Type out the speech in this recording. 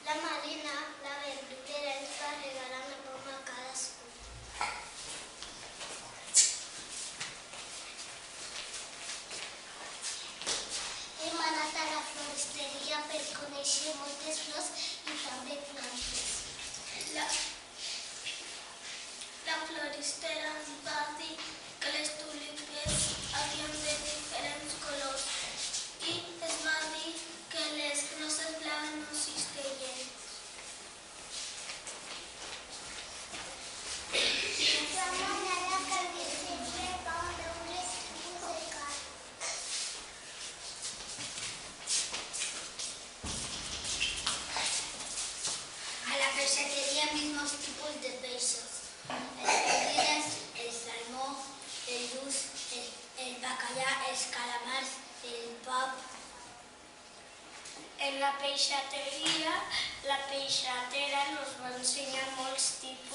La Marina, la verdurera, ens va regalar una poma a cadascú. Hem anat a la floristeria per conèixer moltes flors i també plantes. La floristera ens va dir que les tulipes havien de diferents colors i es va dir que les roses blaves no existeixen. Vam anar a la carnisseria i vam veure els tipus de carn. A la peixateria mismos tipos de peixos. Els sardines, el salmó, el lluç, el bacallà, els calamars, el pap. En la peixateria, la peixatera nos va ensenyar molts tipus